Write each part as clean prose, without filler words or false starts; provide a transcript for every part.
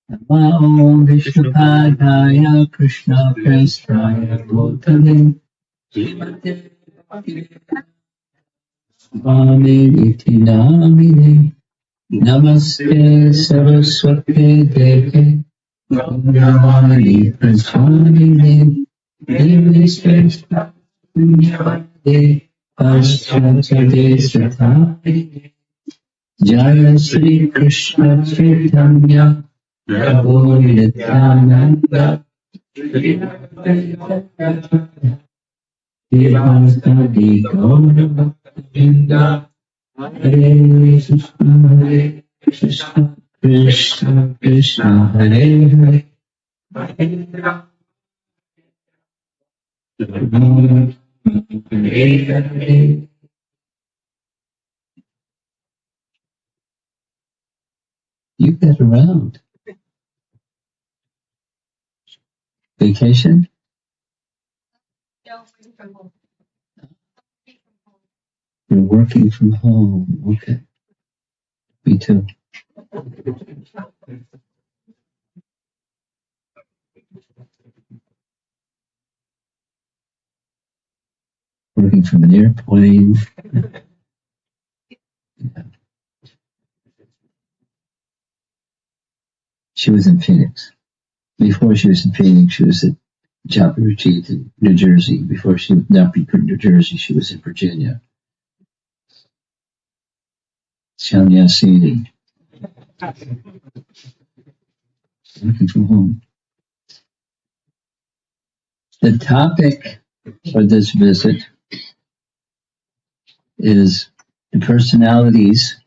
Namo Vishnupadaya Krishna Prestaya Bhutale Srimate Swami Iti Namine Namaste Saraswate Deve Gauravani Prashanine Devi Sreshta Punyavade Paschatade Srathaine Jaya Sri Krishna Chaitanya Prabhu Nityananda Srivastadi Gaurabhakta Hare Krishna Hare Krishna Krishna Krishna Hare Hare Hare Hare. You get around. Vacation? You're working from home. Okay. Me too. Working from an airplane. Yeah. She was in Phoenix. Before she was in Phoenix, she was at Japa Retreat in New Jersey. Before she would not be put in New Jersey, she was in Virginia. Sannyasini. Working from home. The topic for this visit is the personalities,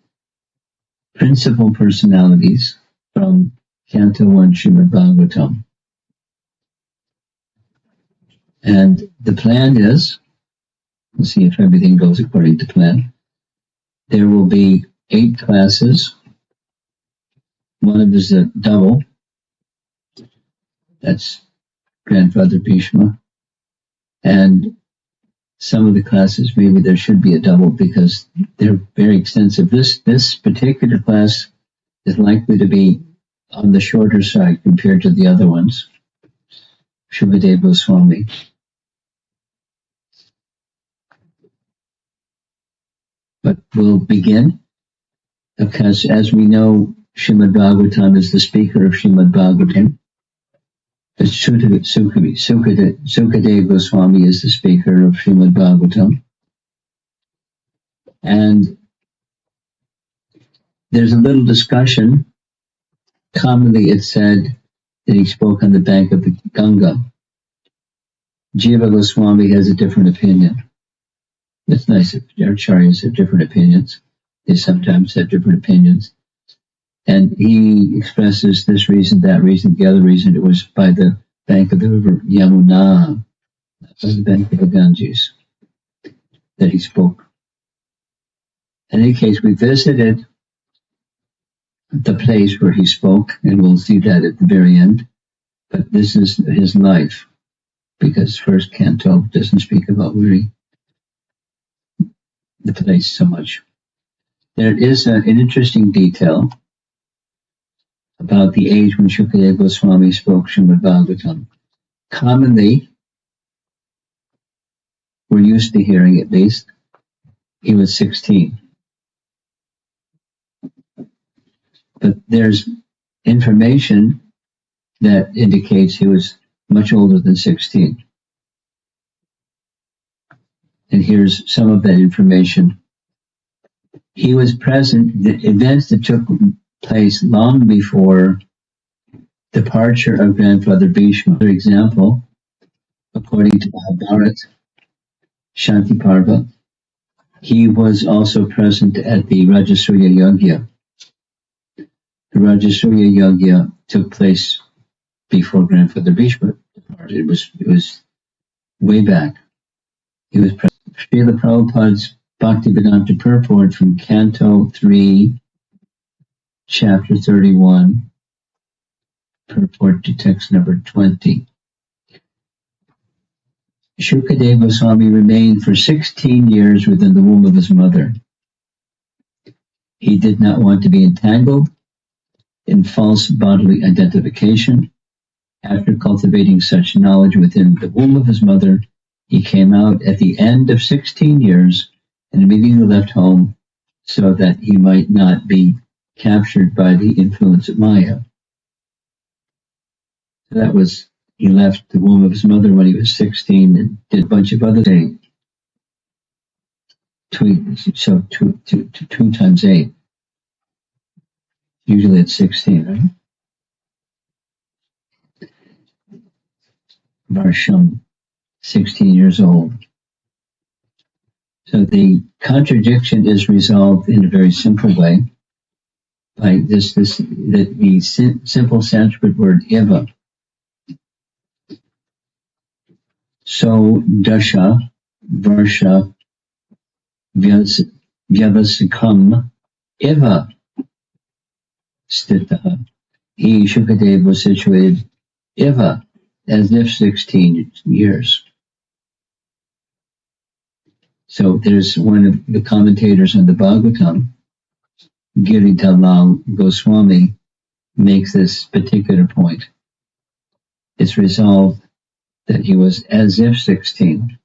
principal personalities from Canto 1 Srimad Bhagavatam. And the plan is, let's see if everything goes according to plan, there will be 8 classes. One of them is a double. That's Grandfather Bhishma. And some of the classes, maybe there should be a double because they're very extensive. This particular class is likely to be on the shorter side compared to the other ones. Sukadeva Goswami. But we'll begin because, as we know, Srimad Bhagavatam is the speaker of Srimad Bhagavatam. Sukadeva Goswami is the speaker of Srimad Bhagavatam. And there's a little discussion. Commonly it's said that he spoke on the bank of the Ganga. Jiva Goswami has a different opinion. It's nice if acharyas have different opinions. They sometimes have different opinions. And he expresses this reason, that reason, the other reason. It was by the bank of the river Yamuna, by the bank of the Ganges, that he spoke. In any case, we visited the place where he spoke, and we'll see that at the very end. But this is his life, because first canto doesn't speak about where he the place so much. There is an interesting detail about the age when Sukadeva Goswami spoke Srimad Bhagavatam. Commonly, we're used to hearing at least, he was 16. But there's information that indicates he was much older than 16. And here's some of that information. He was present, the events that took place long before departure of grandfather Bhishma. For example, according to Bhagavatam, Shanti Parva, he was also present at the Rajasuya Yagya. The Rajasuya Yagya took place before grandfather Bhishma departed. It was way back. He was present. Srila Prabhupada's Bhaktivedanta purport from Canto 3, Chapter 31, purport to text number 20. Sukadeva Goswami remained for 16 years within the womb of his mother. He did not want to be entangled in false bodily identification. After cultivating such knowledge within the womb of his mother, he came out at the end of 16 years and immediately left home so that he might not be captured by the influence of Maya. So that was, he left the womb of his mother when he was 16 and did a bunch of other things. So two times 8. Usually it's 16, right? Varsham, 16 years old. So the contradiction is resolved in a very simple way by the simple Sanskrit word eva. So dasha, varsha, vyavasikam, eva stita. He, Sukadeva, was situated eva, as if 16 years. So there's one of the commentators on the Bhagavatam, Giridhalal Goswami, makes this particular point. It's resolved that he was as if 16.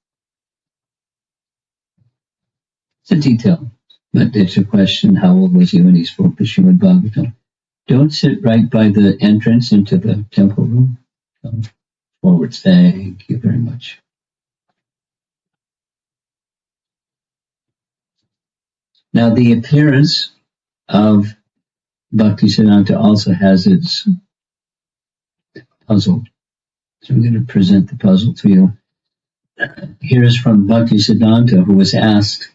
It's a detail, but it's a question, how old was he when he spoke the Srimad Bhagavatam? Don't sit right by the entrance into the temple room. Come forward. Thank you very much. Now, the appearance of Bhaktisiddhanta also has its puzzle. So I'm going to present the puzzle to you. Here is from Bhaktisiddhanta, who was asked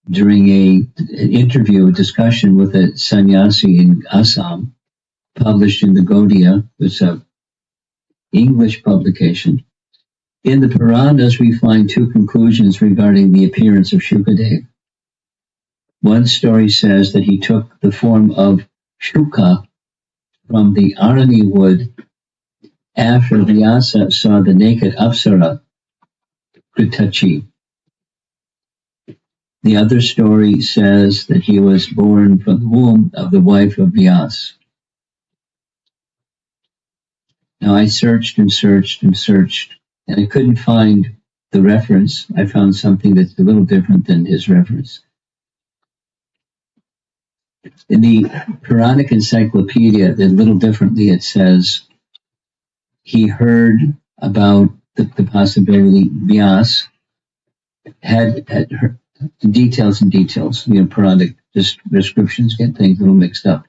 during an interview, a discussion with a sannyasi in Assam, published in the Gaudiya. It's an English publication. In the Puranas, we find two conclusions regarding the appearance of Sukadeva. One story says that he took the form of Shuka from the Arani wood after Vyasa saw the naked Apsara, Kritachi. The other story says that he was born from the womb of the wife of Vyasa. Now I searched and searched and searched, and I couldn't find the reference. I found something that's a little different than his reference. In the Puranic Encyclopedia, a little differently, it says he heard about the possibility. Vyasa had heard details and details. Puranic descriptions get things a little mixed up.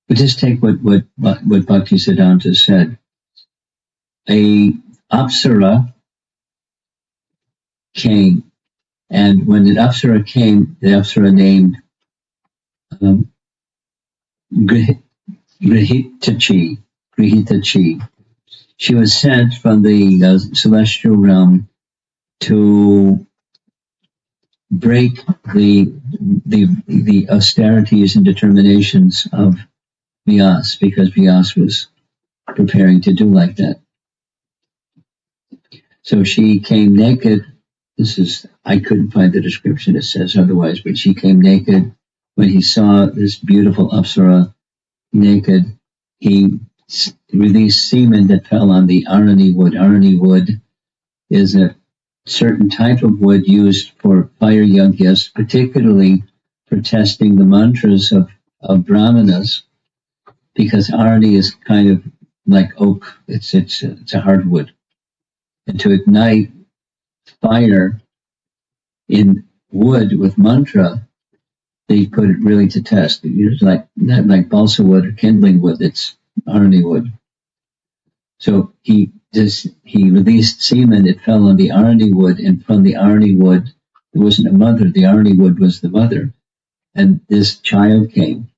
But just take what Bhaktisiddhanta said. A Apsara came, and when the Apsara came, the Apsara named Grihitachi. She was sent from the celestial realm to break the austerities and determinations of Vyasa, because Vyasa was preparing to do like that. So she came naked I couldn't find the description, it says otherwise, but she came naked. When he saw this beautiful Apsara naked, he released semen that fell on the Arani wood. Arani wood is a certain type of wood used for fire yajnas, particularly for testing the mantras of brahmanas, because Arani is kind of like oak. It's a hardwood. And to ignite fire in wood with mantra, they put it really to test. It's like not like balsa wood or kindling wood. It's Arani wood. So he released semen. It fell on the Arani wood, and from the Arani wood, there wasn't a mother. The Arani wood was the mother, and this child came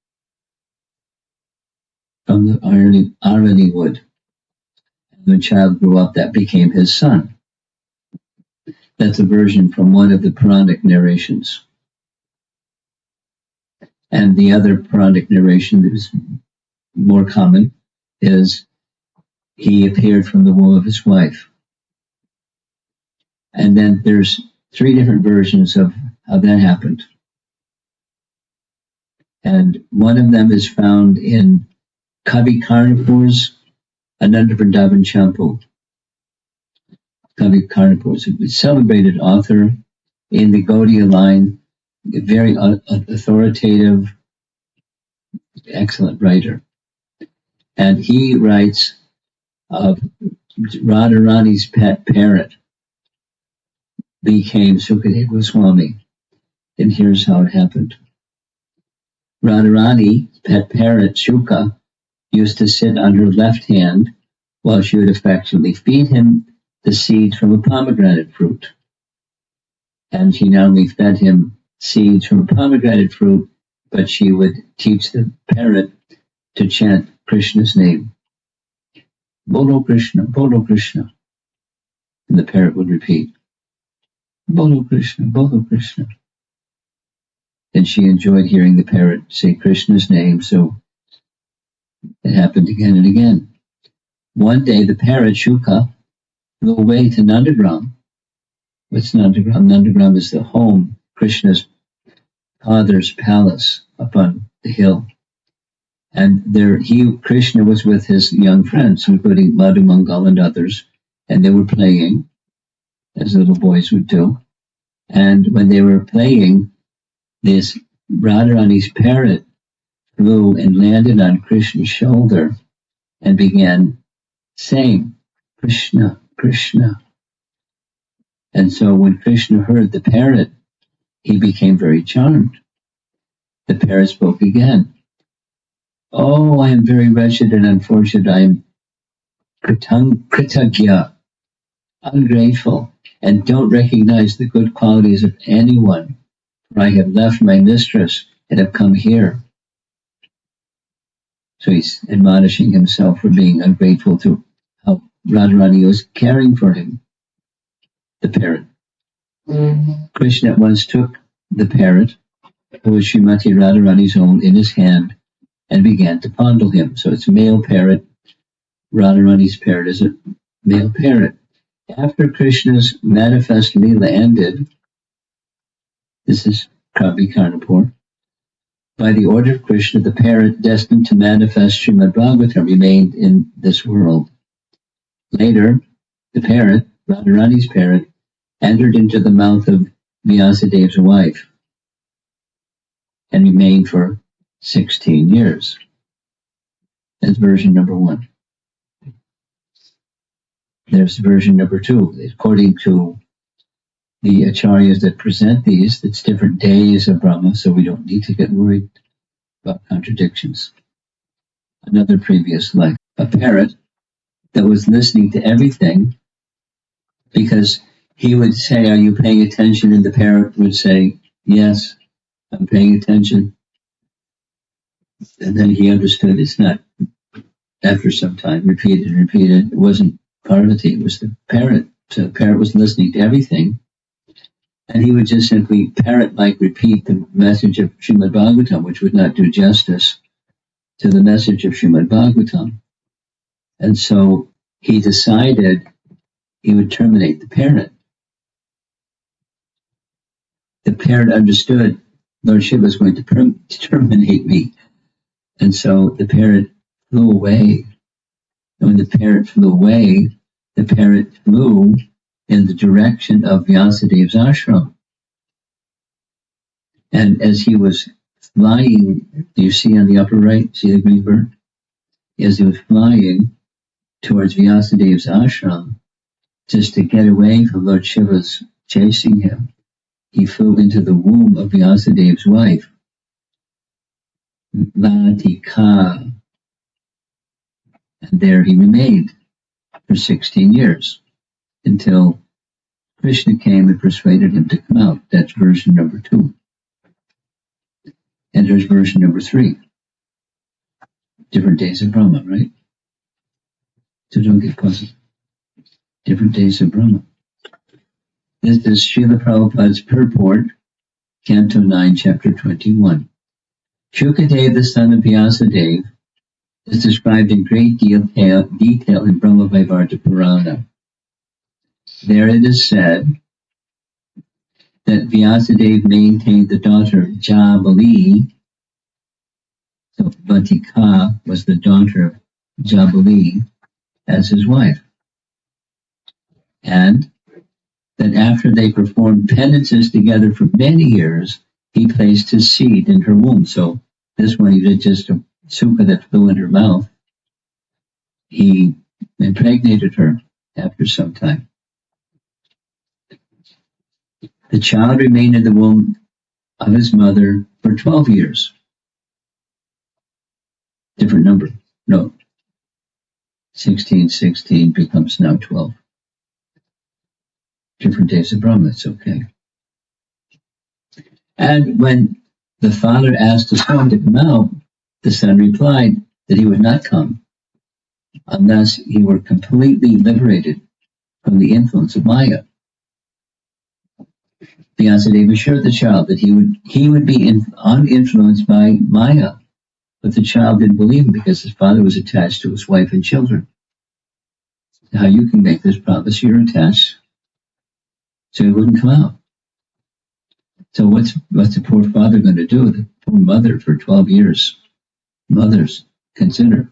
from the Arani wood. And when the child grew up, that became his son. That's a version from one of the Puranic narrations. And the other Puranic narration that is more common is he appeared from the womb of his wife. And then there's 3 different versions of how that happened. And one of them is found in Kavi Karnapur's Ananda Vrindavan Champu. Kavi Karnapur is a celebrated author in the Gaudiya line, a very authoritative, excellent writer. And he writes of Radharani's pet parrot became Sukadeva Goswami. And here's how it happened. Radharani's pet parrot, Shuka, used to sit on her left hand while she would affectionately feed him the seeds from a pomegranate fruit. And she not only fed him seeds from a pomegranate fruit, but she would teach the parrot to chant Krishna's name. Bolo Krishna, Bolo Krishna. And the parrot would repeat, Bolo Krishna, Bolo Krishna. And she enjoyed hearing the parrot say Krishna's name, so it happened again and again. One day the parrot, Shuka, flew away to Nandagram. What's Nandagram? Nandagram is the home, Krishna's father's palace up on the hill. And there, Krishna was with his young friends, including Madhu Mangal and others, and they were playing, as little boys would do. And when they were playing, this Radharani's parrot flew and landed on Krishna's shoulder and began saying, Krishna, Krishna. And so when Krishna heard the parrot, he became very charmed. The parrot spoke again. Oh, I am very wretched and unfortunate. I am kritagya, ungrateful, and don't recognize the good qualities of anyone. For I have left my mistress and have come here. So he's admonishing himself for being ungrateful to how Radharani was caring for him, the parrot. Krishna at once took the parrot, who was Srimati Radharani's own, in his hand and began to fondle him. So it's a male parrot. Radharani's parrot is a male parrot. After Krishna's manifest Leela ended, this is Kavi Karnapur, by the order of Krishna, the parrot destined to manifest Srimad Bhagavatam remained in this world. Later, the parrot, Radharani's parrot, entered into the mouth of Vyasadev's wife and remained for 16 years. That's version number 1. There's version number 2. According to the acharyas that present these, it's different days of Brahma, so we don't need to get worried about contradictions. Another previous life, a parrot that was listening to everything, because he would say, are you paying attention? And the parrot would say, yes, I'm paying attention. And then he understood it's not, after some time, repeated and repeated. It wasn't Parvati, it was the parrot. So the parrot was listening to everything. And he would just simply parrot-like repeat the message of Srimad Bhagavatam, which would not do justice to the message of Srimad Bhagavatam. And so he decided he would terminate the parrot. the parrot understood Lord Shiva was going to terminate me. And so the parrot flew away. And when the parrot flew away, the parrot flew in the direction of Vyasadev's ashram. And as he was flying, do you see on the upper right, see the green bird? As he was flying towards Vyasadev's ashram, just to get away from Lord Shiva's chasing him, he flew into the womb of Vyasadev's wife, Latika. And there he remained for 16 years until Krishna came and persuaded him to come out. That's version number 2. And there's version number 3. Different days of Brahma, right? So don't get puzzled. Different days of Brahma. This is Srila Prabhupada's purport, Canto 9, Chapter 21. Sukadeva, the son of Vyasadeva, is described in great detail in Brahma Vaivarta Purana. There it is said that Vyasadeva maintained the daughter Jabali. So Vatika was the daughter of Jabali as his wife. And that after they performed penances together for many years, he placed his seed in her womb. So this one, he did just a sukha that flew in her mouth. He impregnated her after some time. The child remained in the womb of his mother for 12 years. Different number. No. 16 becomes now 12. Different days of Brahma, it's okay. And when the father asked the son to come out, the son replied that he would not come unless he were completely liberated from the influence of Maya. Vyasadeva assured the child that he would be uninfluenced by Maya, but the child didn't believe him because his father was attached to his wife and children. How you can make this promise? You're attached, so he wouldn't come out. So what's the poor father going to do? The poor mother for 12 years. Mothers, consider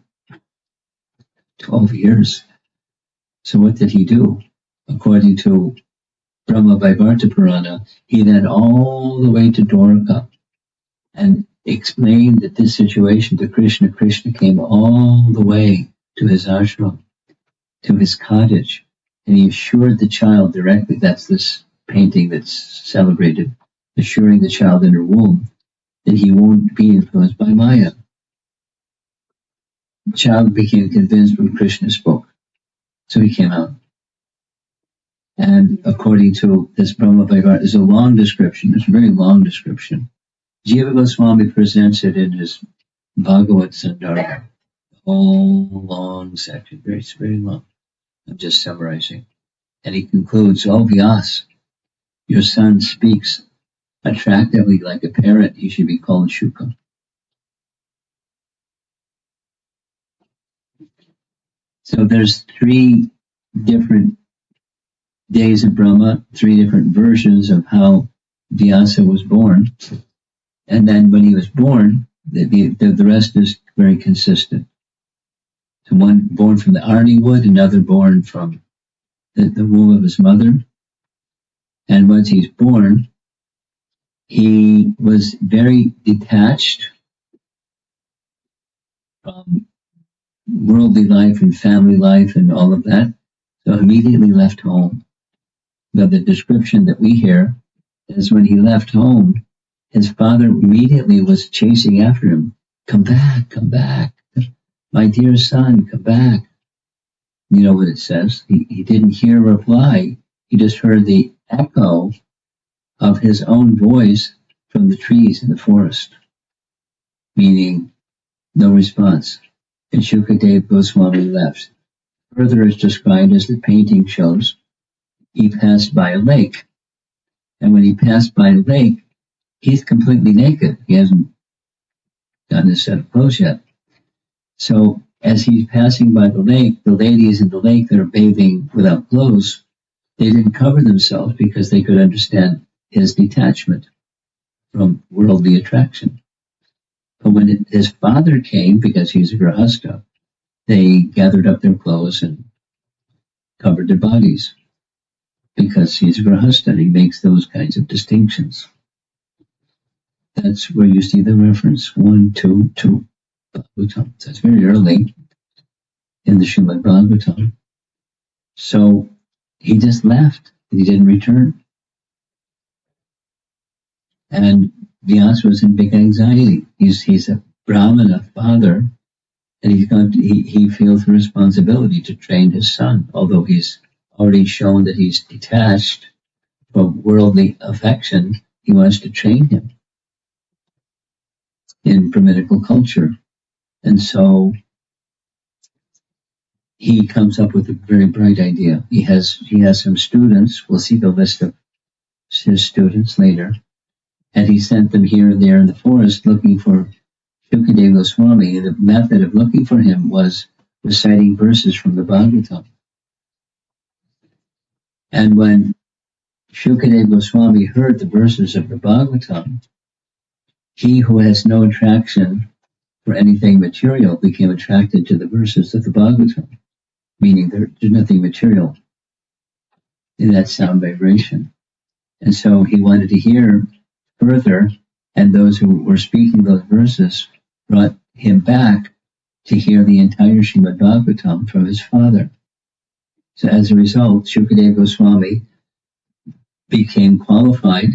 12 years. So what did he do? According to Brahma Vaivarta Purana, he went all the way to Dwarka and explained that this situation to Krishna. Krishna came all the way to his ashram, to his cottage, and he assured the child directly. That's this painting that's celebrated, assuring the child in her womb that he won't be influenced by Maya. The child became convinced when Krishna spoke, so he came out. And according to this Brahma Vaivarta, there's a long description, it's a very long description. Jiva Goswami presents it in his Bhagavad Sandarbha, a whole long section, very, very long. I'm just summarizing. And he concludes, "Oh Vyas, your son speaks attractively like a parrot. He should be called Shuka." So there's 3 different days of Brahma, 3 different versions of how Vyasa was born. And then when he was born, the rest is very consistent. So one born from the Arni wood, another born from the womb of his mother. And once he's born, he was very detached from worldly life and family life and all of that. So immediately left home. Now the description that we hear is when he left home, his father immediately was chasing after him. Come back. My dear son, come back. You know what it says? He didn't hear a reply. He just heard the echo of his own voice from the trees in the forest. Meaning, no response. And Sukadeva Goswami left. Further is described as the painting shows, he passed by a lake. And when he passed by a lake, he's completely naked. He hasn't gotten his set of clothes yet. So as he's passing by the lake, the ladies in the lake that are bathing without clothes, they didn't cover themselves because they could understand his detachment from worldly attraction. But when his father came, because he's a grahastha, they gathered up their clothes and covered their bodies, because he's a grahastha and he makes those kinds of distinctions. That's where you see the reference 1, 2 to Bhagavatam. That's very early in the Srimad Bhagavatam. So he just left and he didn't return. And Vyasa was in big anxiety. He's a Brahmana father, and he feels the responsibility to train his son, although he's already shown that he's detached from worldly affection. He wants to train him in Brahminical culture. And so he comes up with a very bright idea. He has some students. We'll see the list of his students later. And he sent them here and there in the forest looking for Sukadeva Goswami. And the method of looking for him was reciting verses from the Bhagavatam. And when Sukadeva Goswami heard the verses of the Bhagavatam, he who has no attraction for anything material became attracted to the verses of the Bhagavatam, meaning there's nothing material in that sound vibration. And so he wanted to hear further, and those who were speaking those verses brought him back to hear the entire Srimad Bhagavatam from his father. So as a result, Sukadeva Goswami became qualified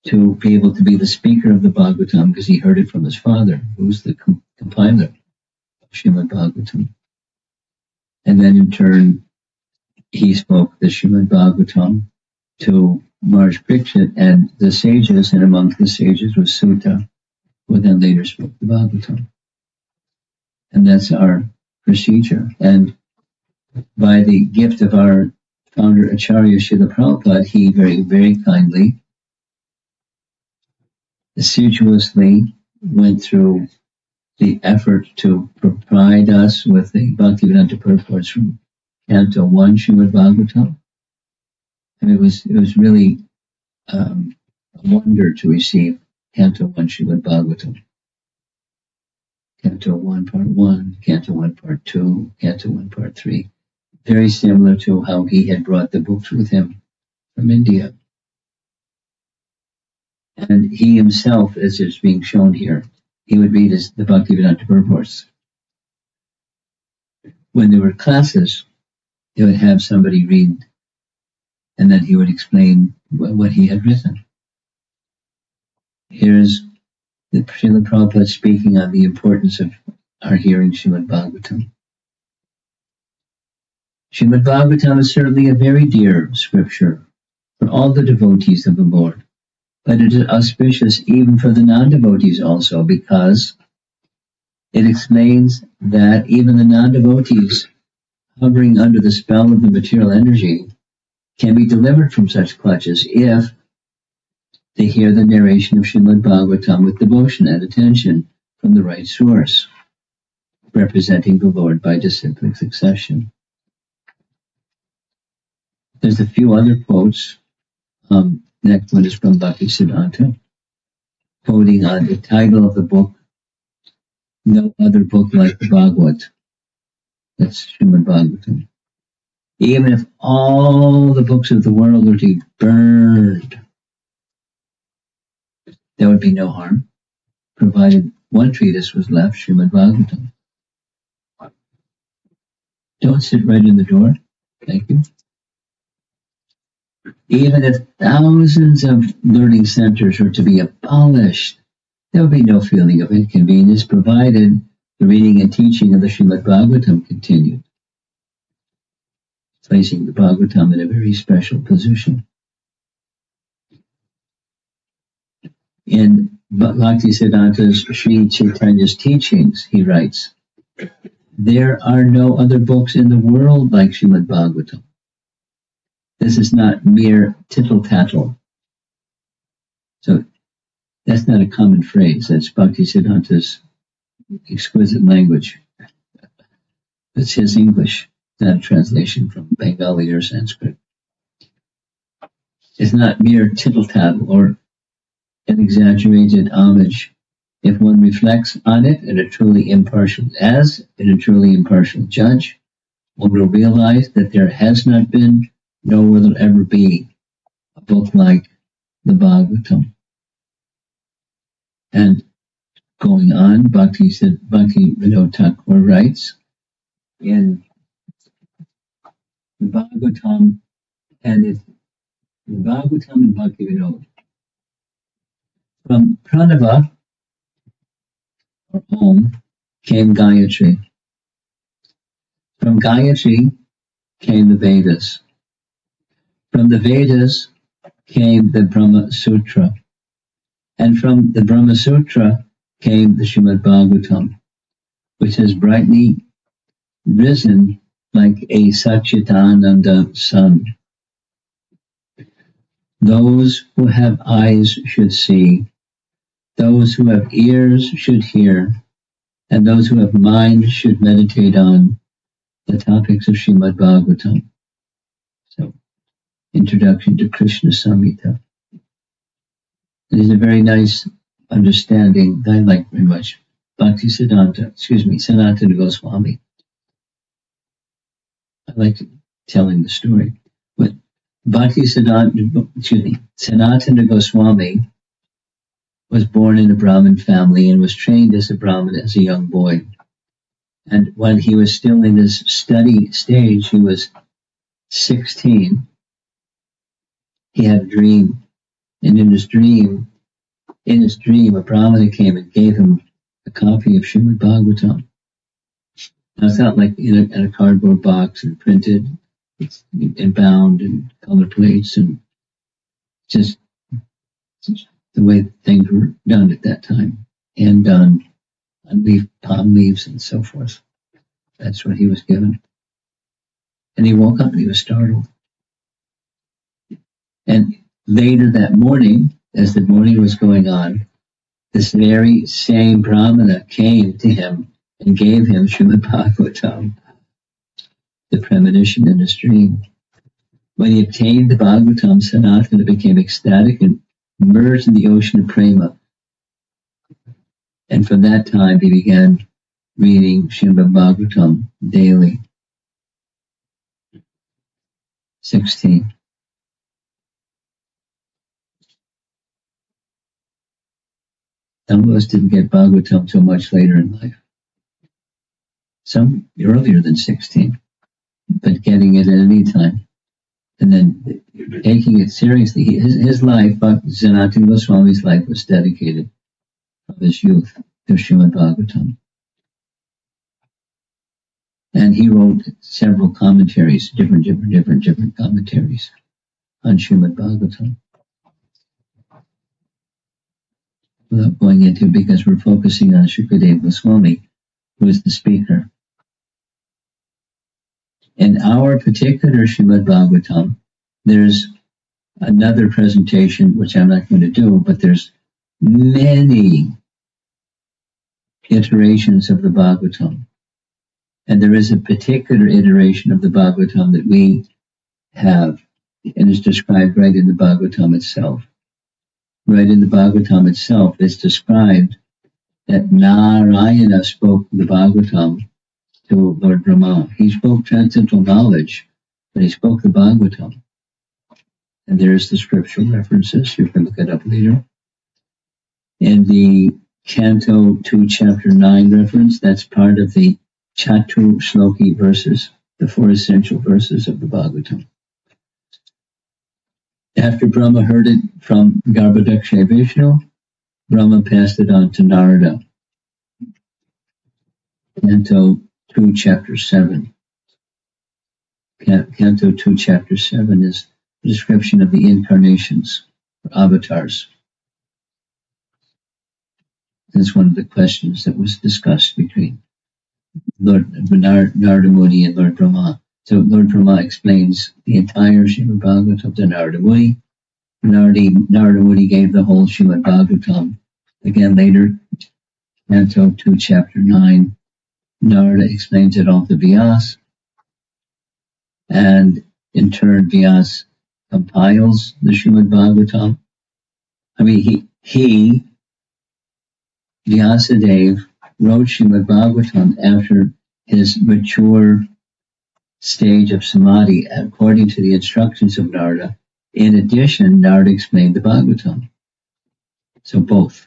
to be able to be the speaker of the Bhagavatam because he heard it from his father, who was the compiler of Srimad Bhagavatam. And then in turn, he spoke the Srimad Bhagavatam to Maharaj Parikshit and the sages, and amongst the sages was Sutta, who then later spoke the Bhagavatam. And that's our procedure. And by the gift of our founder Acharya Srila Prabhupada, he very, very kindly, assiduously went through the effort to provide us with the Bhaktivedanta purports from Canto 1 Srimad Bhagavatam. And it was really a wonder to receive Canto 1 Srimad Bhagavatam. Canto 1 Part 1, Canto 1 Part 2, Canto 1 Part 3. Very similar to how he had brought the books with him from India. And he himself, as is being shown here, he would read the Bhaktivedanta purports. When there were classes, they would have somebody read, and then he would explain what he had written. Here's the Srila Prabhupada speaking on the importance of our hearing Srimad Bhagavatam. Srimad Bhagavatam is certainly a very dear scripture for all the devotees of the Lord, but it is auspicious even for the non-devotees also, because it explains that even the non-devotees hovering under the spell of the material energy can be delivered from such clutches if they hear the narration of Srimad Bhagavatam with devotion and attention from the right source, representing the Lord by disciplic succession. There's a few other quotes. Next one is from Bhaktisiddhanta, quoting on the title of the book, "No other book like the Bhagavad." That's Srimad Bhagavatam. Even if all the books of the world were to be burned, there would be no harm, provided one treatise was left, Srimad Bhagavatam. Don't sit right in the door. Thank you. Even if thousands of learning centers were to be abolished, there would be no feeling of inconvenience, provided the reading and teaching of the Srimad Bhagavatam continued, placing the Bhagavatam in a very special position. In Bhaktisiddhanta's Sri Chaitanya's teachings, he writes, "There are no other books in the world like Srimad Bhagavatam. This is not mere tittle-tattle." So that's not a common phrase. That's Bhaktisiddhanta's exquisite language. It's his English, not a translation from Bengali or Sanskrit. is not mere tittle-tattle or an exaggerated homage. If one reflects on it in a truly impartial judge, one will realize that there has not been, nor will there ever be, a book like the Bhagavatam. And going on, Bhakti Vinod Thakur writes in the Bhagavatam and Bhakti Vinod. From Pranava, or Om, came Gayatri. From Gayatri came the Vedas. From the Vedas came the Brahma Sutra. And from the Brahma Sutra came the Srimad Bhagavatam, which has brightly risen like a Satchitananda sun. Those who have eyes should see, those who have ears should hear, and those who have mind should meditate on the topics of Srimad Bhagavatam. So, introduction to Krishna Samhita. It is a very nice understanding that I like very much. Sanatana Goswami. I like telling the story. But Sanatana Goswami was born in a Brahmin family and was trained as a Brahmin as a young boy. And when he was still in his study stage, he was 16, he had a dream. And in his dream, a Brahmana came and gave him a copy of Srimad Bhagavatam. Now it's not like in a cardboard box and printed, it's and bound and color plates and just the way things were done at that time, and done on palm leaves and so forth. That's what he was given. And he woke up and he was startled. And later that morning, as the morning was going on, this very same Brahmana came to him and gave him Srimad Bhagavatam, the premonition in his dream. When he obtained the Bhagavatam, Sanatana became ecstatic and immersed in the ocean of prema. And from that time, he began reading Srimad Bhagavatam daily. 16. Some of us didn't get Bhagavatam till much later in life. Some earlier than 16, but getting it at any time. And then taking it seriously. His life, Sanatana Goswami's life, was dedicated from his youth to Srimad Bhagavatam. And he wrote several commentaries, different commentaries on Srimad Bhagavatam. Without going into, because we're focusing on Sukadeva Goswami, who is the speaker. In our particular Srimad Bhagavatam, there's another presentation, which I'm not going to do, but there's many iterations of the Bhagavatam. And there is a particular iteration of the Bhagavatam that we have, and is described right in the Bhagavatam itself. Right in the Bhagavatam itself, it's described that Narayana spoke the Bhagavatam to Lord Brahma. He spoke transcendental knowledge, but he spoke the Bhagavatam. And there's the scriptural references. You can look it up later. In the Canto 2, Chapter 9 reference, that's part of the Chatu Shloki verses, the 4 essential verses of the Bhagavatam. After Brahma heard it from Garbhodaksha Vishnu, Brahma passed it on to Narada. Canto 2, Chapter 7. Canto 2, Chapter 7 is a description of the incarnations, or avatars. That's one of the questions that was discussed between Narada Muni and Lord Brahma. So Lord Brahma explains the entire Srimad Bhagavatam to Narada Muni. Narada Muni gave the whole Srimad Bhagavatam. Again later, Canto 2, Chapter 9, Narada explains it all to Vyas. And in turn, Vyas compiles the Srimad Bhagavatam. I mean, he Vyasadeva, wrote Srimad Bhagavatam after his mature stage of samadhi, according to the instructions of Narada. In addition, Narada explained the Bhagavatam. So both.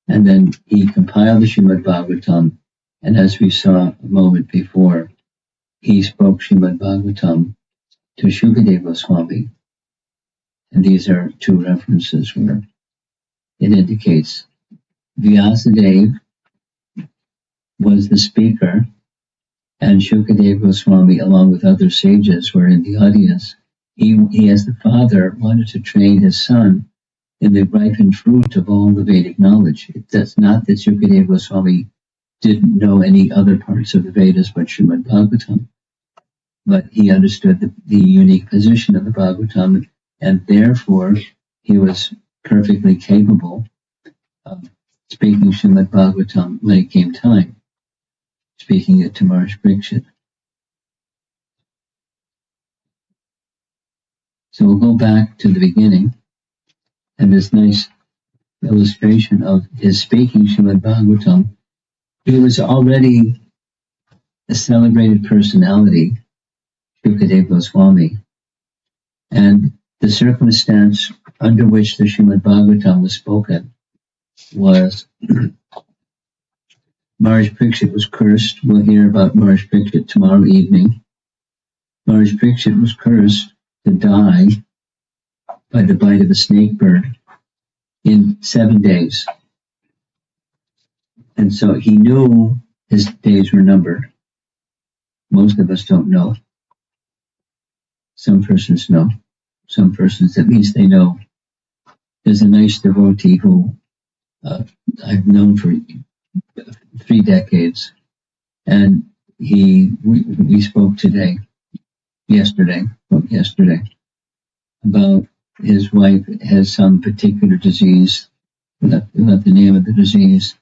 And then he compiled the Srimad Bhagavatam, and as we saw a moment before, he spoke Srimad Bhagavatam to Sukadeva Goswami. And these are two references where it indicates Vyasadeva was the speaker, and Sukadeva Goswami, along with other sages, were in the audience. He, as the father, wanted to train his son in the ripened fruit of all the Vedic knowledge. That's not that Sukadeva Goswami didn't know any other parts of the Vedas but Srimad Bhagavatam, but he understood the unique position of the Bhagavatam, and therefore he was perfectly capable of speaking Srimad Bhagavatam when it came time, speaking it to Maharaj Parikshit. So we'll go back to the beginning, and this nice illustration of his speaking Srimad Bhagavatam. He was already a celebrated personality, Sukadeva Goswami, and the circumstance under which the Srimad Bhagavatam was spoken was Maharaj Parikshit was cursed. We'll hear about Maharaj Parikshit tomorrow evening. Maharaj Parikshit was cursed to die by the bite of a snake bird in 7 days. And so he knew his days were numbered. Most of us don't know. Some persons know. Some persons, at least they know. There's a nice devotee who I've known for 3 decades, and we spoke yesterday, about his wife has some particular disease, not the name of the disease,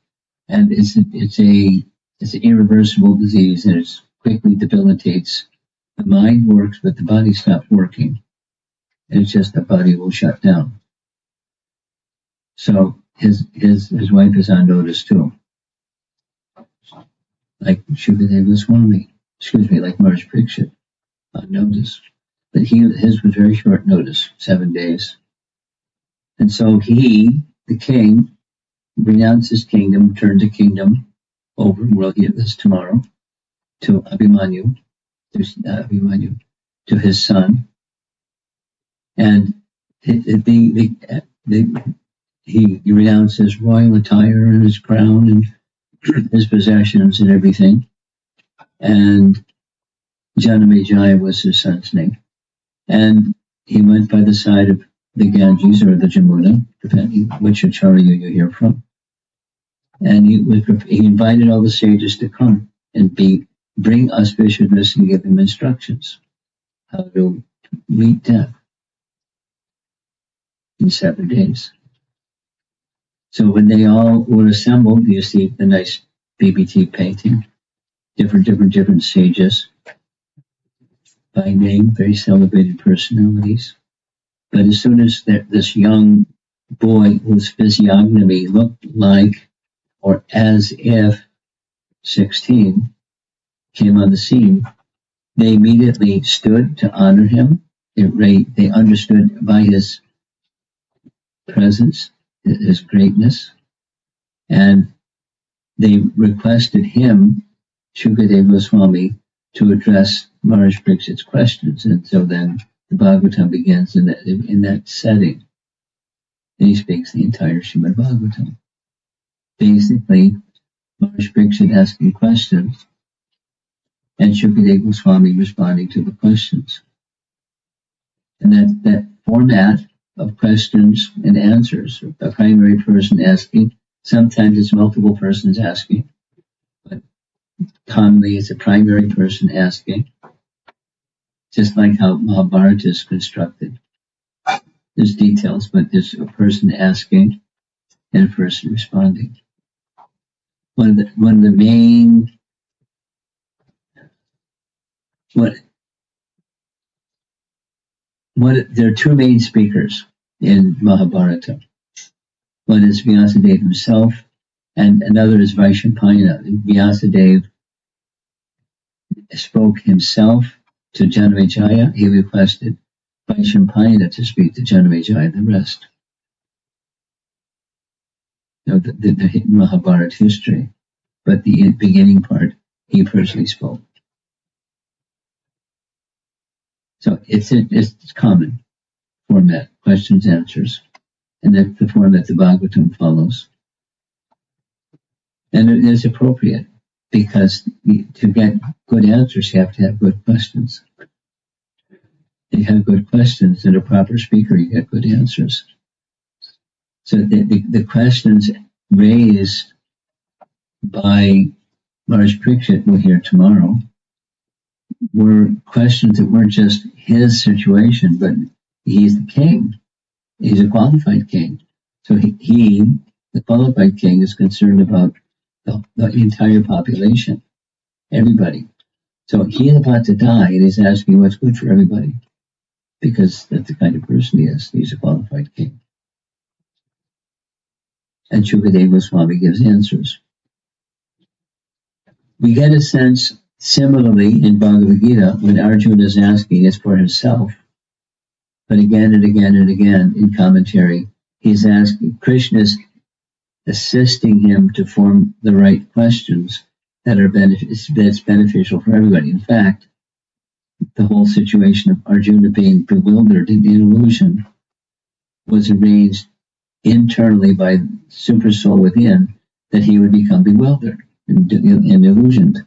and it's an irreversible disease, and it quickly debilitates. The mind works, but the body stops working, and it's just the body will shut down. So his wife is on notice too, like Sukadeva Goswami, like Maharaj Parikshit, on notice. But his was very short notice, 7 days. And so he, the king, renounced his kingdom, turned the kingdom over, we'll hear this tomorrow, to Abhimanyu, to his son. And he renounced his royal attire and his crown and his possessions and everything. And Janamejaya was his son's name. And he went by the side of the Ganges or the Jamuna, depending which acharya you hear from. And he invited all the sages to come and bring auspiciousness and give them instructions how to meet death in 7 days. So when they all were assembled, you see the nice BBT painting, different sages by name, very celebrated personalities. But as soon as this young boy whose physiognomy looked like, or as if 16, came on the scene, they immediately stood to honor him. They understood by his presence, his greatness, and they requested him, Sukadeva Goswami, to address Maharaj Parikshit's questions. And so then the Bhagavatam begins in that setting. And he speaks the entire Srimad Bhagavatam. Basically, Maharaj Parikshit asking questions, and Sukadeva Goswami responding to the questions. And that format of questions and answers, a primary person asking, sometimes it's multiple persons asking, but commonly it's a primary person asking, just like how Mahabharata is constructed. There's details, but there's a person asking and a person responding. One of the main there are two main speakers in Mahabharata. One is Vyasadeva himself, and another is Vaishampayana. Vyasadeva spoke himself to Janamejaya. He requested Vaishampayana to speak to Janamejaya, the rest. The Mahabharata history. But the beginning part, he personally spoke. So it's common format, questions, answers. And that's the format the Bhagavatam follows. And it is appropriate because to get good answers, you have to have good questions. If you have good questions and a proper speaker, you get good answers. So the questions raised by Maharaj Parikshit, we'll hear tomorrow, were questions that weren't just his situation, but he's the king. He's a qualified king. So he, the qualified king, is concerned about the entire population, everybody. So he is about to die, and he's asking what's good for everybody, because that's the kind of person he is. He's a qualified king. And Sukadeva Goswami gives answers. We get a sense, similarly, in Bhagavad Gita, when Arjuna is asking, it's for himself. But again and again and again in commentary, he's asking, Krishna's assisting him to form the right questions that are that's beneficial for everybody. In fact, the whole situation of Arjuna being bewildered in illusion was arranged internally by super soul within, that he would become bewildered and illusioned,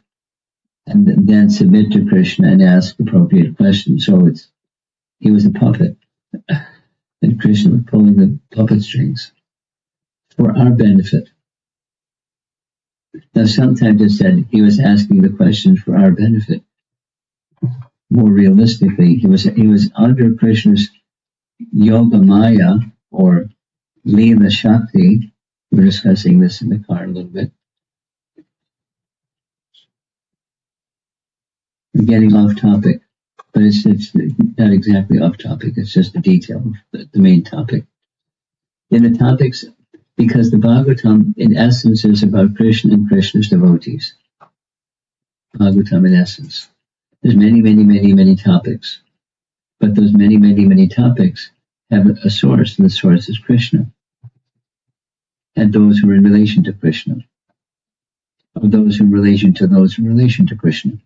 and then submit to Krishna and ask appropriate questions. So he was a puppet, and Krishna was pulling the puppet strings for our benefit. Now, sometimes it's said he was asking the questions for our benefit. More realistically, he was under Krishna's Yoga Maya, or Leela Shakti. We're discussing this in the car a little bit. We're getting off topic, but it's not exactly off topic. It's just a detail of the main topic. In the topics, because the Bhagavatam, in essence, is about Krishna and Krishna's devotees. Bhagavatam, in essence. There's many, many, many, many topics. But those many, many, many topics have a source, and the source is Krishna. And those who are in relation to Krishna. Or those who are in relation to those in relation to Krishna.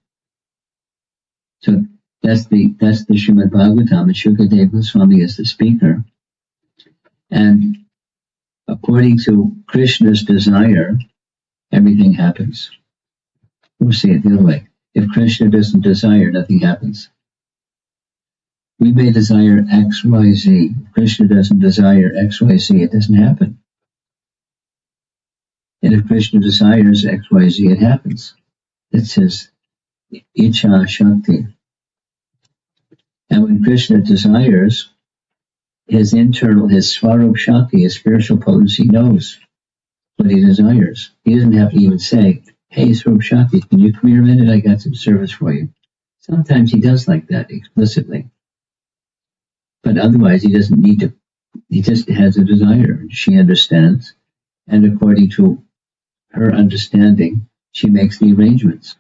So that's the Srimad Bhagavatam, and Sukadeva Goswami is the speaker. And according to Krishna's desire, everything happens. We'll see it the other way. If Krishna doesn't desire, nothing happens. We may desire X, Y, Z. If Krishna doesn't desire X, Y, Z, it doesn't happen. And if Krishna desires X, Y, Z, it happens. It's his HH Shakti. And when Krishna desires, his internal, his Swarup Shakti, his spiritual potency, knows what he desires. He doesn't have to even say, hey, Swarup Shakti, can you come here a minute? I got some service for you. Sometimes he does like that explicitly. But otherwise, he doesn't need to. He just has a desire. She understands. And according to her understanding, she makes the arrangements.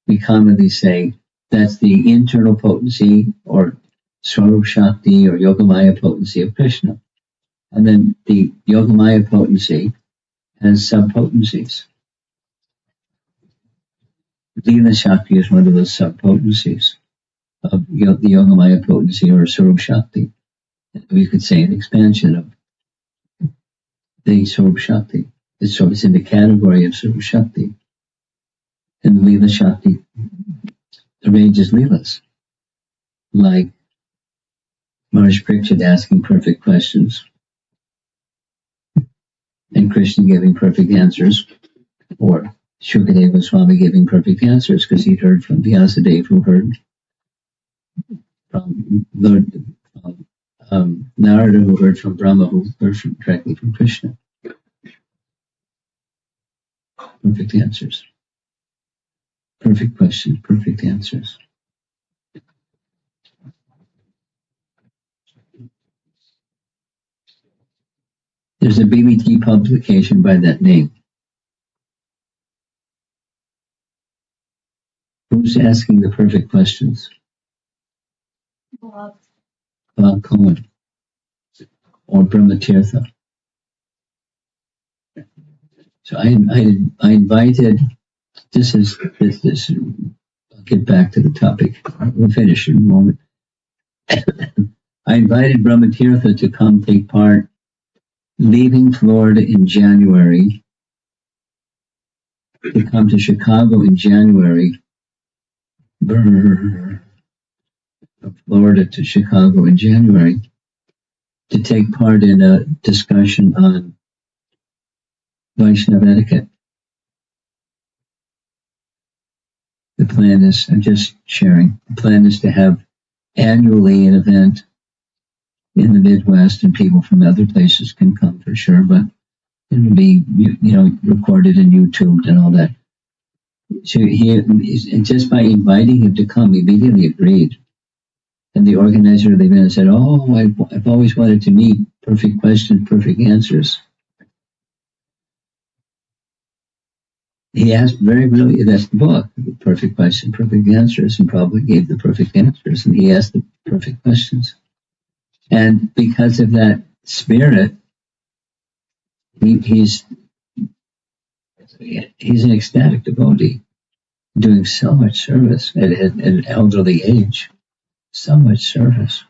We commonly say that's the internal potency, or Swarup Shakti, or Yogamaya potency of Krishna. And then the Yogamaya potency has sub-potencies. Leela Shakti is one of those sub-potencies of the Yogamaya potency, or Swarup Shakti. We could say an expansion of the Swarup Shakti. It's in the category of Swarup Shakti. And the Leela Shakti arranges Leelas, like Maharaj Parikshit asking perfect questions, and Krishna giving perfect answers, or Sukadeva Goswami giving perfect answers, because he'd heard from Vyasadeva, who heard from Lord Narada, who heard from Brahma, who heard directly from Krishna. Perfect answers. Perfect questions, perfect answers. There's a BBT publication by that name. Who's asking the perfect questions? Bob Cohen or Brahmatirtha. So I invited. This. I'll get back to the topic. We'll finish in a moment. I invited Brahmatirtha to come take part, leaving Florida in January, to come to Chicago in January. Florida to Chicago in January to take part in a discussion on Vaishnava etiquette. The plan is, I'm just sharing, the plan is to have annually an event in the Midwest, and people from other places can come for sure, but it'll be, recorded and YouTubed and all that. So and just by inviting him to come, he immediately agreed. And the organizer of the event said, "Oh, I've always wanted to meet perfect questions, perfect answers." He asked that's the book, Perfect Question, Perfect Answers, and probably gave the perfect answers. And he asked the perfect questions. And because of that spirit, he's an ecstatic devotee, doing so much service at an elderly age. So much service.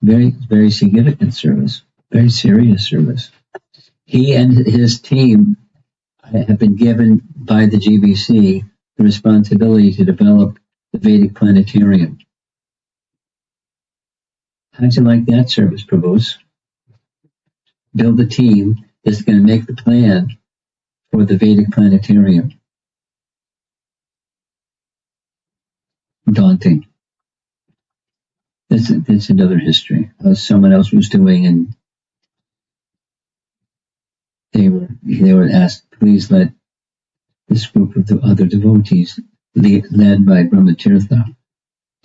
Very, very significant service. Very serious service. He and his team have been given by the GBC the responsibility to develop the Vedic Planetarium. How'd you like that service, Prabhus? Build a team that's going to make the plan for the Vedic Planetarium. Daunting. That's another history. Someone else was doing, and they were asked, please let this group of the other devotees, led by Brahmatirtha,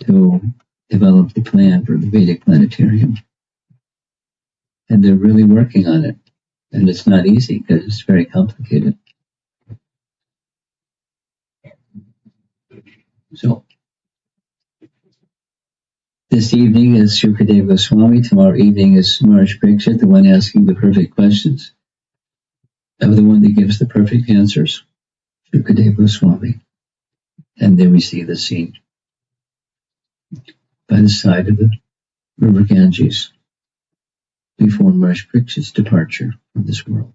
to develop the plan for the Vedic Planetarium. And they're really working on it. And it's not easy because it's very complicated. So, this evening is Sukadeva Goswami. Tomorrow evening is Maharaj Parikshit, the one asking the perfect questions. I'm the one that gives the perfect answers. Sukadeva Goswami. And then we see the scene by the side of the river Ganges before Maharaj Parikshit's departure from this world.